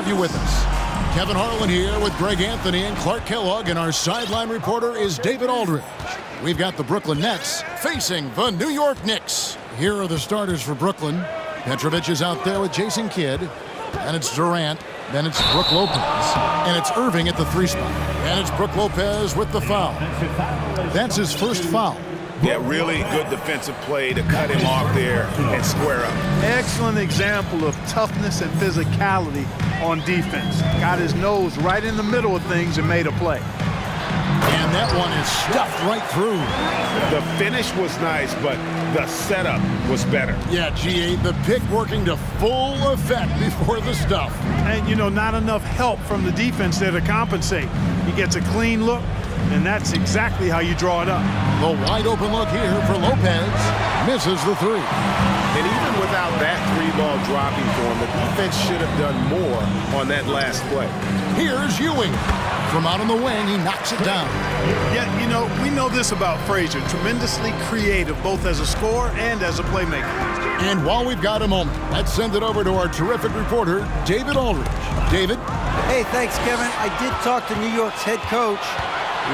have you with us. Kevin Harlan here with Greg Anthony and Clark Kellogg, and our sideline reporter is David Aldridge. We've got the Brooklyn Nets facing the New York Knicks. Here are the starters for Brooklyn. Petrovic is out there with Jason Kidd. And it's Durant. Then it's Brook Lopez. And it's Irving at the 3 spot. And it's Brook Lopez with the foul. That's his first foul. Yeah, really good defensive play to cut him off there and square up. Excellent example of toughness and physicality on defense. Got his nose right in the middle of things and made a play. And that one is stuffed right through. The finish was nice, but the setup was better. Yeah, GA, the pick working to full effect before the stuff. And, you know, not enough help from the defense there to compensate. He gets a clean look, and that's exactly how you draw it up. The wide open look here for Lopez. Misses the 3. And even without that 3-ball dropping for him, the defense should have done more on that last play. Here's Ewing. From out on the wing, he knocks it down. Yeah, you know, we know this about Frazier. Tremendously creative, both as a scorer and as a playmaker. And while we've got a moment, let's send it over to our terrific reporter, David Aldridge. David? Hey, thanks, Kevin. I did talk to New York's head coach.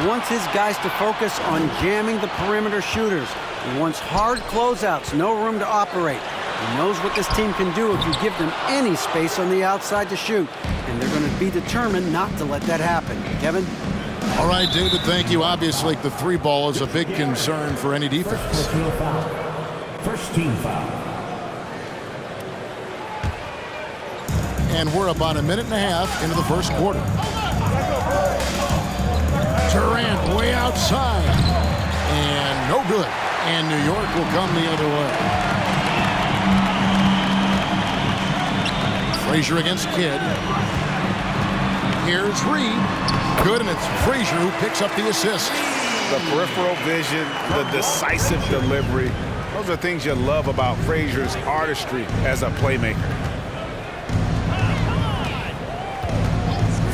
He wants his guys to focus on jamming the perimeter shooters. He wants hard closeouts, no room to operate. He knows what this team can do if you give them any space on the outside to shoot. And they're going to be determined not to let that happen. Kevin? All right, David, thank you. Obviously, the 3-ball is a big concern for any defense. First team foul. And we're about a minute and a half into the first quarter. Durant way outside. And no good. And New York will come the other way. Frazier against Kidd. Here's Reed. Good, and it's Frazier who picks up the assist. The peripheral vision, the decisive delivery. Those are things you love about Frazier's artistry as a playmaker.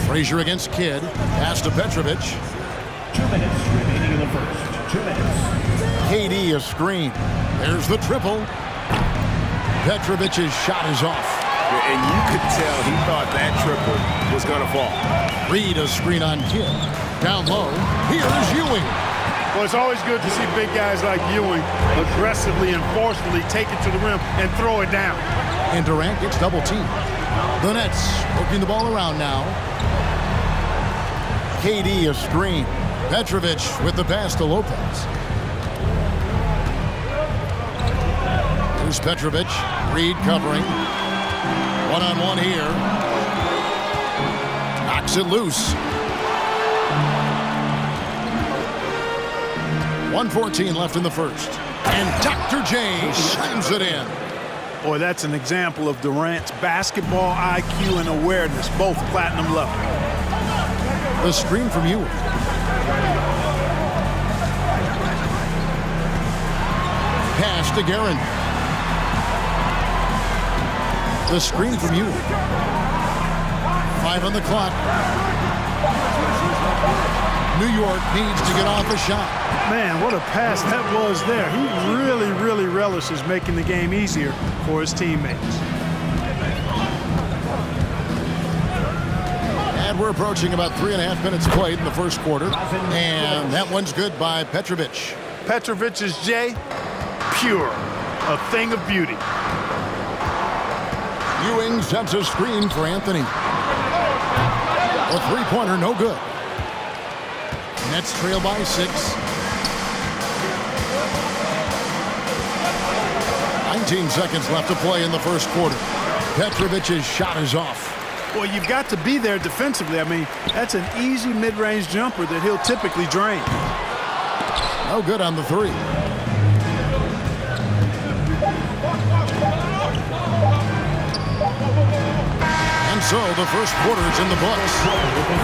Frazier against Kidd. Pass to Petrovic. 2 minutes remaining in the first. 2 minutes. KD a screen. There's the triple. Petrovic's shot is off. And you could tell he thought that triple was going to fall. Reed a screen on Kidd. Down low. Here's Ewing. Well, it's always good to see big guys like Ewing aggressively and forcefully take it to the rim and throw it down. And Durant gets double teamed. The Nets working the ball around now. KD a screen. Petrovic with the pass to Lopez. Here's Petrovic. Reed covering. One-on-one here. Knocks it loose. 1:14 left in the first. And Dr. J slams it in. Boy, that's an example of Durant's basketball IQ and awareness, both platinum level. The screen from Ewing. Pass to Guerin. The screen from Ewing. 5 on the clock. New York needs to get off a shot. Man, what a pass that was there. He really relishes making the game easier for his teammates. And we're approaching about 3.5 minutes played in the first quarter. And that one's good by Petrovic. Petrovic's J, pure, a thing of beauty. Ewing sets a screen for Anthony. A 3-pointer, no good. Nets trail by 6. 19 seconds left to play in the first quarter. Petrovic's shot is off. Well, you've got to be there defensively. I mean, that's an easy mid-range jumper that he'll typically drain. No good on the 3. And so the first quarter is in the books.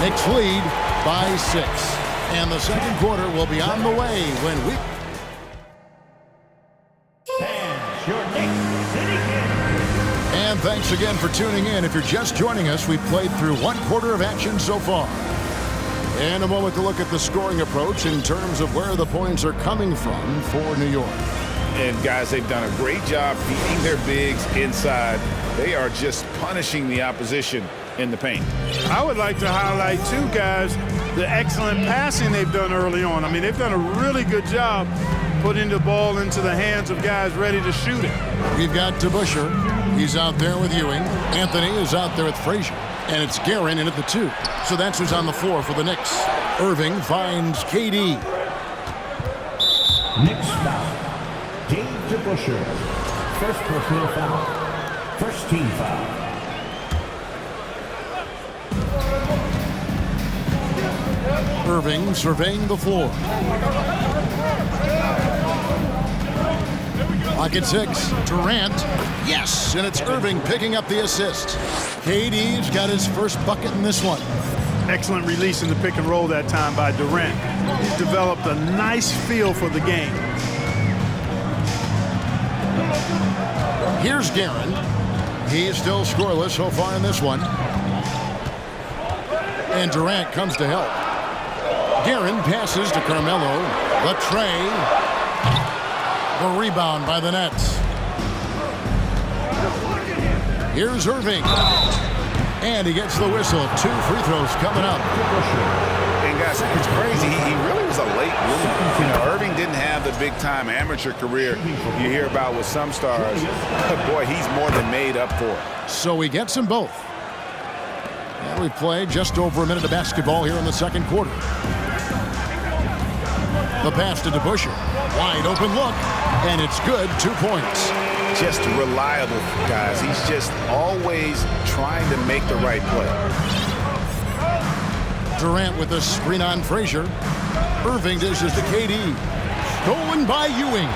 Knicks lead by 6. And the second quarter will be on the way when we... And thanks again for tuning in. If you're just joining us, we've played through 1 quarter of action so far. And a moment to look at the scoring approach in terms of where the points are coming from for New York. And guys, they've done a great job beating their bigs inside. They are just punishing the opposition in the paint. I would like to highlight, too, guys, the excellent passing they've done early on. I mean, they've done a really good job putting the ball into the hands of guys ready to shoot it. We've got DeBusschere. He's out there with Ewing. Anthony is out there with Frazier. And it's Guerin in at the 2. So that's who's on the floor for the Knicks. Irving finds KD. Knicks foul. Dave DeBusschere. First personal foul. First team foul. Irving surveying the floor. Pocket 6. Durant. Yes, and it's Irving picking up the assist. KD's got his first bucket in this one. Excellent release in the pick and roll that time by Durant. He's developed a nice feel for the game. Here's Guerin. He's still scoreless so far in this one. And Durant comes to help. Guerin passes to Carmelo. The tray. The rebound by the Nets. Here's Irving. And he gets the whistle. 2 free throws coming up. And guys, it's crazy. He really was a late bloomer. You know, Irving didn't have the big-time amateur career you hear about with some stars. But boy, he's more than made up for it. So he gets them both. And we've played just over a minute of basketball here in the second quarter. The pass to DeBusschere. Wide open look. And it's good. 2 points. Just reliable, guys. He's just always trying to make the right play. Durant with a screen on Frazier. Irving dishes to KD. Stolen by Ewing.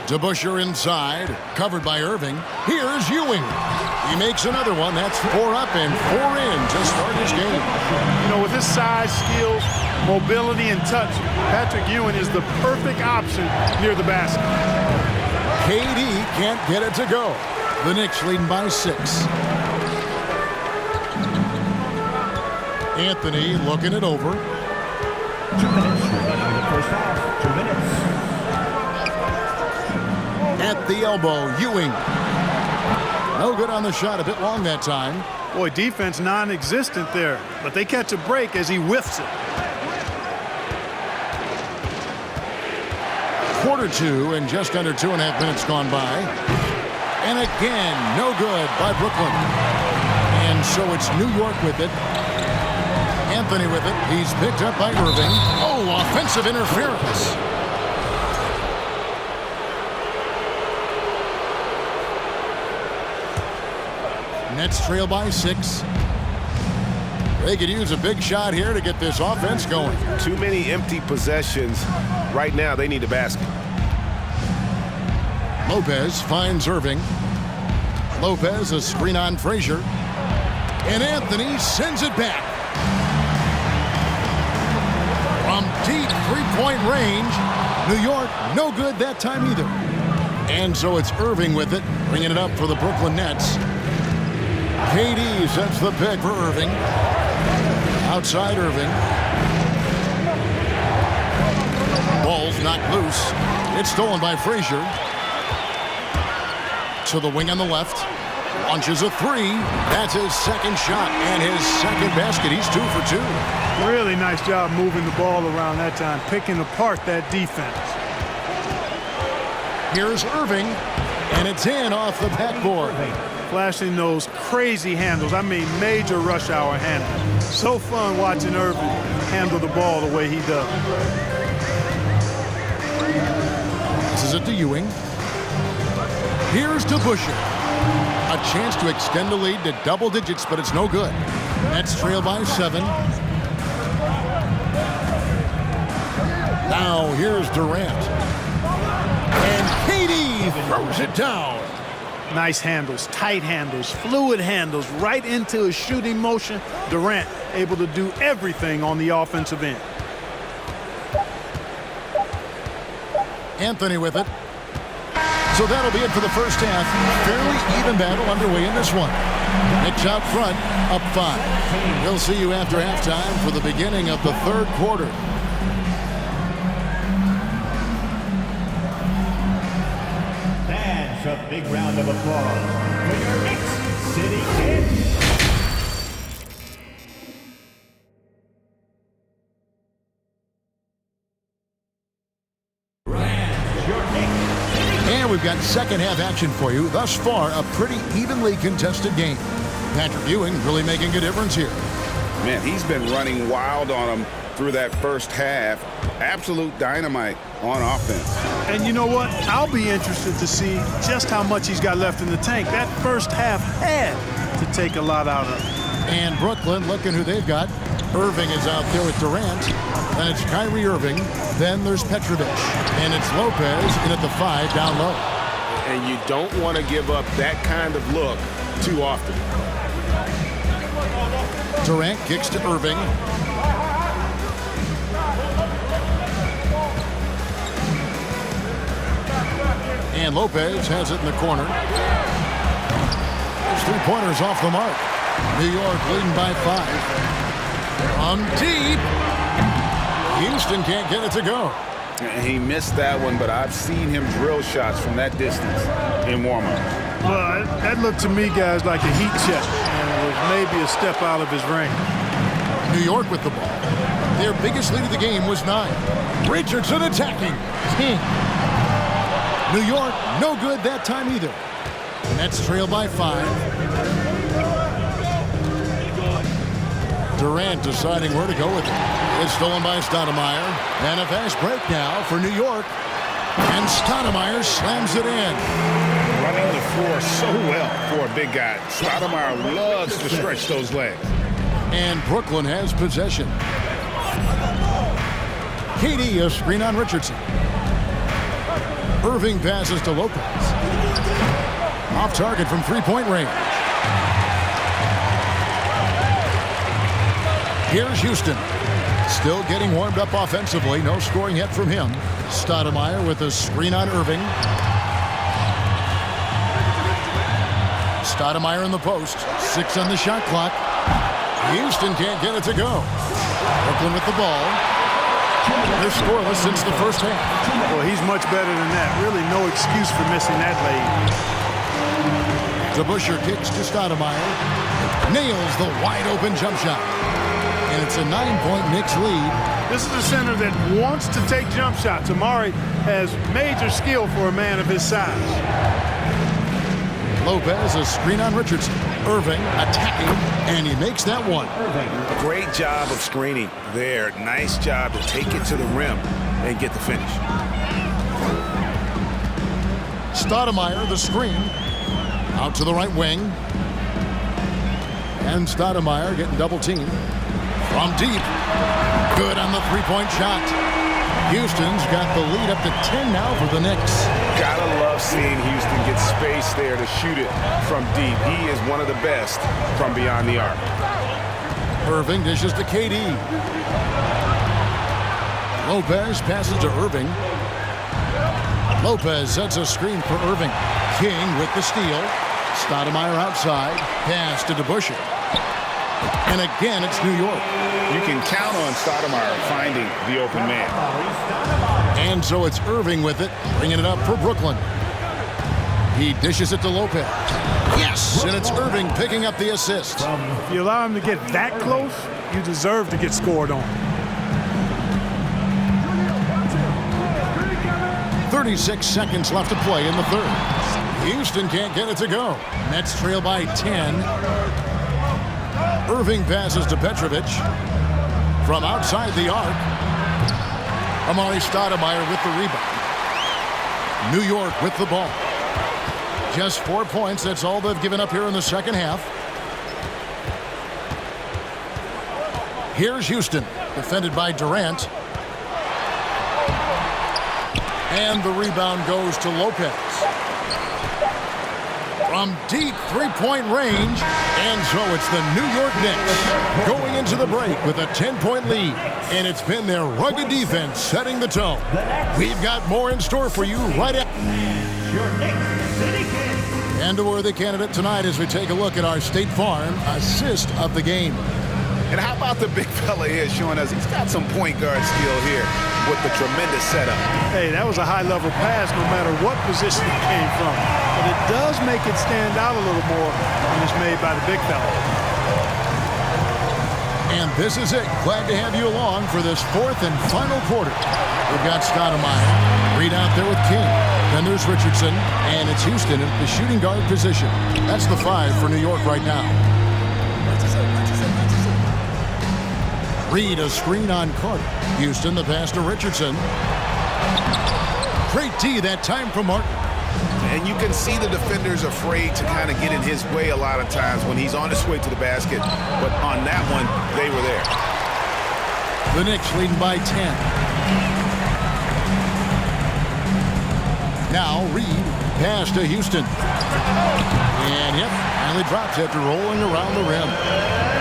DeBusschere inside. Covered by Irving. Here's Ewing. He makes another one. That's 4 up and 4 in to start his game. You know, with his size, skills, mobility, and touch, Patrick Ewing is the perfect option near the basket. KD can't get it to go. The Knicks leading by 6. Anthony looking it over. 2 minutes remaining in the first half. 2 minutes. At the elbow, Ewing. No good on the shot, a bit long that time. Boy, defense non-existent there, but they catch a break as he whiffs it. Quarter 2 and just under 2.5 minutes gone by. And again, no good by Brooklyn. And so it's New York with it. Anthony with it. He's picked up by Irving. Oh, offensive interference. Nets trail by 6. They could use a big shot here to get this offense going. Too many empty possessions. Right now, they need a basket. Lopez finds Irving. Lopez a screen on Frazier. And Anthony sends it back. From deep three-point range, New York no good that time either. And so it's Irving with it, bringing it up for the Brooklyn Nets. KD sets the pick for Irving. Outside Irving. Ball's knocked loose. It's stolen by Frazier. To the wing on the left. Launches a 3. That's his second shot and his second basket. He's 2 for 2. Really nice job moving the ball around that time, picking apart that defense. Here's Irving, and it's in off the backboard. Flashing those crazy handles. I mean, major rush hour handles. So fun watching Irving handle the ball the way he does. This is it to Ewing. Here's DeBusschere. A chance to extend the lead to double digits, but it's no good. Nets trail by 7. Now here's Durant. And KD throws it down. Nice handles, tight handles, fluid handles, right into his shooting motion. Durant able to do everything on the offensive end. Anthony with it. So that'll be it for the first half. Fairly even battle underway in this one. Knicks out front, up 5. We'll see you after halftime for the beginning of the third quarter. big round of applause for your Knicks City Kid. And we've got second half action for you. Thus far, a pretty evenly contested game. Patrick Ewing really making a difference here. Man, he's been running wild on him through that first half. Absolute dynamite on offense. And you know what? I'll be interested to see just how much he's got left in the tank. That first half had to take a lot out of him. And Brooklyn, looking who they've got. Irving is out there with Durant. Then it's Kyrie Irving. Then there's Petrovic. And it's Lopez in at the 5 down low. And you don't want to give up that kind of look too often. Durant kicks to Irving. And Lopez has it in the corner. There's 3-pointers off the mark. New York leading by 5. From deep. Houston can't get it to go. He missed that one, but I've seen him drill shots from that distance in warm-up. Well, that looked to me, guys, like a heat check. And it was maybe a step out of his range. New York with the ball. Their biggest lead of the game was 9. Richardson attacking. New York, no good that time either. Nets trail by 5. Durant deciding where to go with it. It's stolen by Stoudemire. And a fast break now for New York. And Stoudemire slams it in. Running the floor so well for a big guy. Stoudemire loves to stretch those legs. And Brooklyn has possession. KD, a screen on Richardson. Irving passes to Lopez. Off target from 3-point range. Here's Houston. Still getting warmed up offensively. No scoring yet from him. Stoudemire with a screen on Irving. Stoudemire in the post. 6 on the shot clock. Houston can't get it to go. Brooklyn with the ball. They're scoreless since the first half. Well, he's much better than that. Really no excuse for missing that lead. DeBusschere kicks to Stoudemire. Nails the wide-open jump shot. And it's a 9-point Knicks lead. This is a center that wants to take jump shots. Amari has major skill for a man of his size. Lopez, a screen on Richardson. Irving attacking, and he makes that one. Great job of screening there. Nice job to take it to the rim and get the finish. Stoudemire, the screen. Out to the right wing. And Stoudemire getting double-teamed. From deep. Good on the 3-point shot. Houston's got the lead up to 10 now for the Knicks. Gotta love seeing Houston get space there to shoot it from deep. He is one of the best from beyond the arc. Irving dishes to KD. Lopez passes to Irving. Lopez sets a screen for Irving. King with the steal. Stoudemire outside. Pass to DeBusschere. And again, it's New York. You can count on Stoudemire finding the open man. And so it's Irving with it, bringing it up for Brooklyn. He dishes it to Lopez. Yes, and it's Irving picking up the assist. If you allow him to get that close, you deserve to get scored on. 36 seconds left to play in the third. Houston can't get it to go. Nets trail by 10. Irving passes to Petrovic. From outside the arc. Amari Stoudemire with the rebound. New York with the ball. Just 4 points. That's all they've given up here in the second half. Here's Houston, defended by Durant. And the rebound goes to Lopez. From deep 3-point range. And so it's the New York Knicks going into the break with a 10-point lead. And it's been their rugged defense setting the tone. We've got more in store for you right after. And a worthy candidate tonight as we take a look at our State Farm assist of the game. And how about the big fella here showing us he's got some point guard skill here with the tremendous setup. Hey, that was a high-level pass no matter what position it came from. But it does make it stand out a little more when it's made by the big fella. And this is it. Glad to have you along for this fourth and final quarter. We've got Stoudemire, Reed out there with King. Then there's Richardson, and it's Houston at the shooting guard position. That's the 5 for New York right now. Reed, a screen on Carter. Houston, the pass to Richardson. Great D that time from Martin. And you can see the defenders afraid to kind of get in his way a lot of times when he's on his way to the basket. But on that one, they were there. The Knicks leading by 10. Now Reed, pass to Houston. And yep, finally drops after rolling around the rim.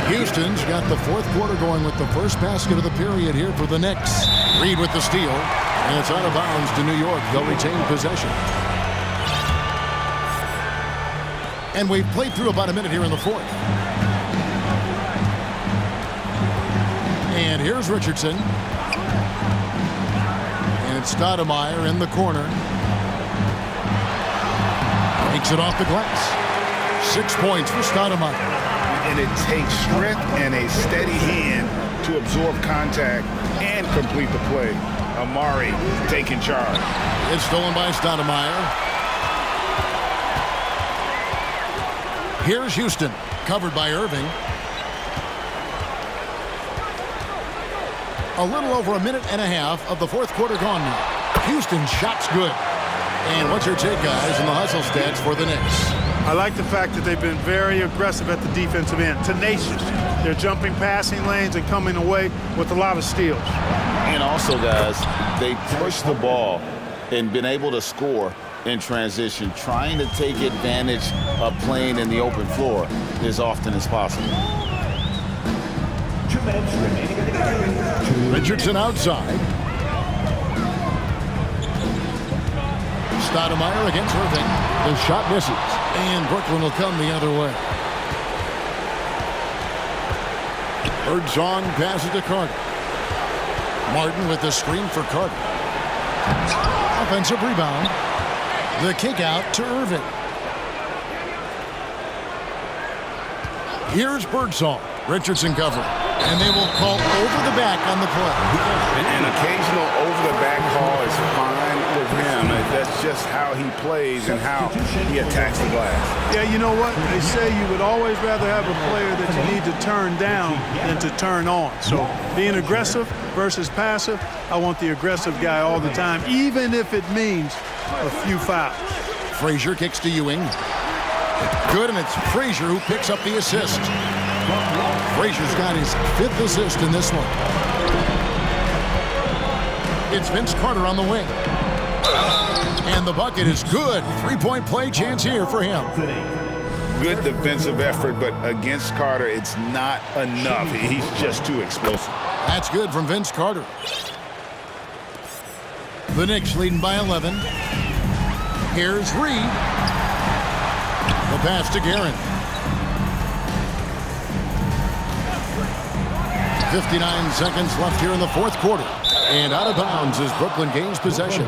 Houston's got the fourth quarter going with the first basket of the period here for the Knicks. Reed with the steal, and it's out of bounds to New York. They'll retain possession. And we've played through about a minute here in the fourth. And here's Richardson. And it's Stoudemire in the corner. Takes it off the glass. 6 points for Stoudemire. And it takes strength and a steady hand to absorb contact and complete the play. Amari taking charge. It's stolen by Stoudemire. Here's Houston, covered by Irving. A little over a minute and a half of the fourth quarter gone now. Houston shot's good. And what's your take, guys, in the hustle stats for the Knicks? I like the fact that they've been very aggressive at the defensive end, tenacious. They're jumping passing lanes and coming away with a lot of steals. And also, guys, they pushed the ball and been able to score in transition, trying to take advantage of playing in the open floor as often as possible. 2 minutes remaining in the game. Richardson outside. Stoudemire against Irving. The shot misses. And Brooklyn will come the other way. Birdsong passes to Carter. Martin with the screen for Carter. Offensive rebound. The kick out to Irving. Here's Birdsong. Richardson covering. And they will call over the back on the play. An occasional over-the-back call is fine with him. That's just how he plays and how he attacks the glass. Yeah, you know what? They say you would always rather have a player that you need to turn down than to turn on. So being aggressive versus passive, I want the aggressive guy all the time, even if it means a few fouls. Frazier kicks to Ewing. Good, and it's Frazier who picks up the assist. Frazier's got his 5th assist in this one. It's Vince Carter on the wing. And the bucket is good. 3-point play chance here for him. Good defensive effort, but against Carter, it's not enough. He's just too explosive. That's good from Vince Carter. The Knicks leading by 11. Here's Reed. The pass to Guerin. 59 seconds left here in the fourth quarter. And out of bounds as Brooklyn gains possession.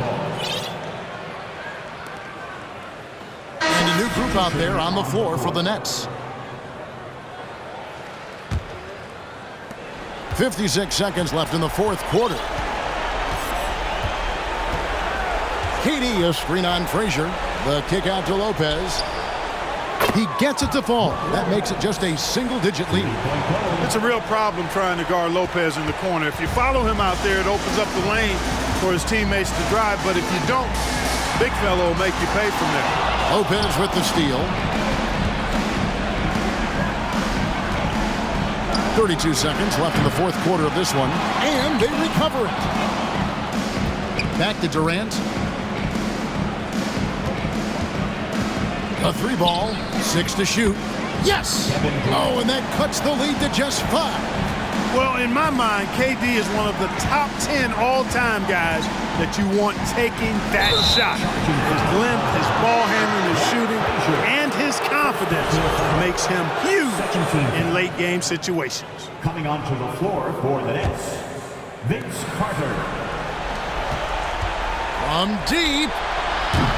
And a new group out there on the floor for the Nets. 56 seconds left in the fourth quarter. KD, a screen on Frazier. The kick out to Lopez. He gets it to fall. That makes it just a single-digit lead. It's a real problem trying to guard Lopez in the corner. If you follow him out there, it opens up the lane for his teammates to drive. But if you don't, big fella will make you pay from there. Lopez with the steal. 32 seconds left in the fourth quarter of this one. And they recover it. Back to Durant. A 3-ball, 6 to shoot. Yes! Oh, and that cuts the lead to just 5. Well, in my mind, KD is one of the top 10 all-time guys that you want taking that shot. His length, his ball handling, his shooting, and his confidence. confidence makes him huge in late game situations. Coming onto the floor for the Nets, Vince Carter. From deep,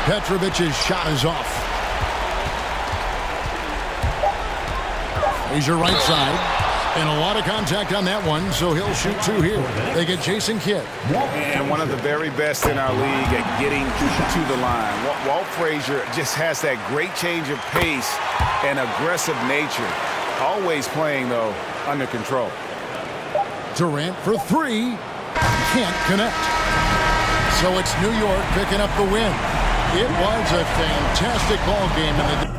Petrovic's shot is off. He's your right side. And a lot of contact on that one, so he'll shoot 2 here. They get Jason Kidd. And one of the very best in our league at getting to the line. Walt Frazier just has that great change of pace and aggressive nature. Always playing, though, under control. Durant for 3. Can't connect. So it's New York picking up the win. It was a fantastic ball game in the